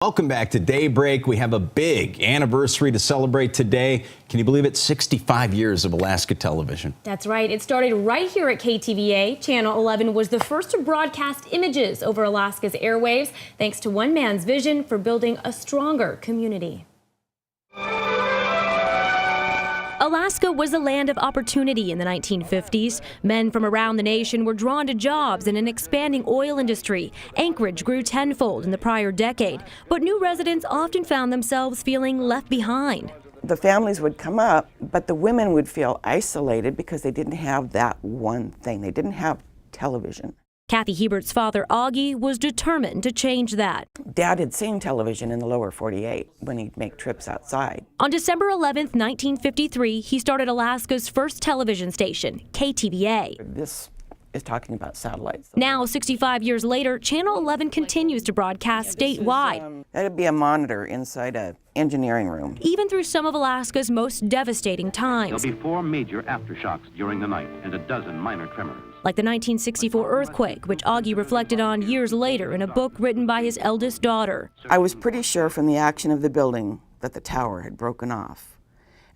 Welcome back to Daybreak. We have a big anniversary to celebrate today. Can you believe it? 65 years of Alaska television. That's right. It started right here at KTVA. Channel 11 was the first to broadcast images over Alaska's airwaves, thanks to one man's vision for building a stronger community. Alaska was a land of opportunity in the 1950s. Men from around the nation were drawn to jobs in an expanding oil industry. Anchorage grew tenfold in the prior decade, but new residents often found themselves feeling left behind. The families would come up, but the women would feel isolated because they didn't have that one thing. They didn't have television. Cathy Hiebert's father, Augie, was determined to change that. Dad had seen television in the lower 48 when he'd make trips outside. On December 11th, 1953, he started Alaska's first television station, KTVA. This is talking about satellites. Now, 65 years later, Channel 11 continues to broadcast statewide. That'd be a monitor inside an engineering room. Even through some of Alaska's most devastating times. There'll be 4 major aftershocks during the night and a dozen minor tremors. Like the 1964 earthquake, which Augie reflected on years later in a book written by his eldest daughter. I was pretty sure from the action of the building that the tower had broken off.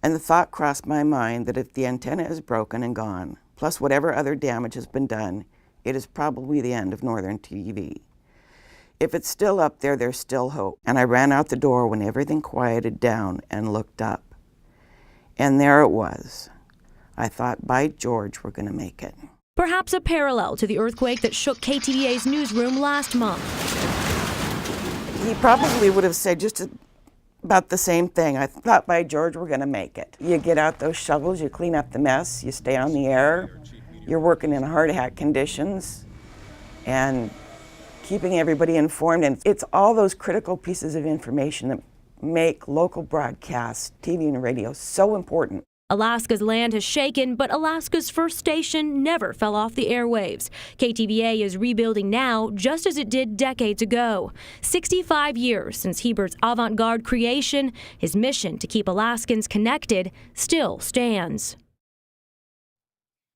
And the thought crossed my mind that if the antenna is broken and gone, plus whatever other damage has been done, it is probably the end of Northern TV. If it's still up there, there's still hope. And I ran out the door when everything quieted down and looked up. And there it was. I thought, by George, we're going to make it. Perhaps a parallel to the earthquake that shook KTVA's newsroom last month. He probably would have said just about the same thing. I thought, by George, we're going to make it. You get out those shovels, you clean up the mess, you stay on the air, you're working in hard hat conditions and keeping everybody informed. And it's all those critical pieces of information that make local broadcasts, TV and radio, so important. Alaska's land has shaken, but Alaska's first station never fell off the airwaves. KTVA is rebuilding now, just as it did decades ago. 65 years since Hiebert's avant-garde creation, his mission to keep Alaskans connected still stands.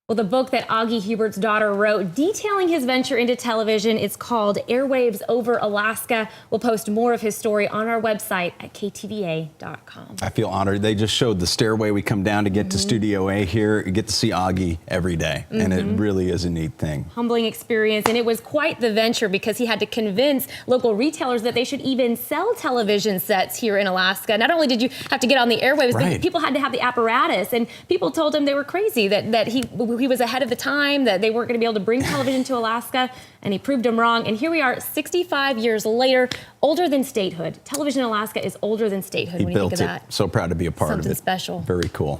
Well, the book that Augie Hiebert's daughter wrote detailing his venture into television is called Airwaves Over Alaska. We'll post more of his story on our website at ktva.com. I feel honored. They just showed the stairway we come down to get to Studio A here. You get to see Augie every day, and it really is a neat thing. Humbling experience, and it was quite the venture because he had to convince local retailers that they should even sell television sets here in Alaska. Not only did you have to get on the airwaves, but people had to have the apparatus, and people told him they were crazy, that he was ahead of the time, that they weren't going to be able to bring television to Alaska, and he proved them wrong. And here we are 65 years later, older than statehood. Television in Alaska is older than statehood when you think of that. So proud to be a part of it. Something special. Very cool.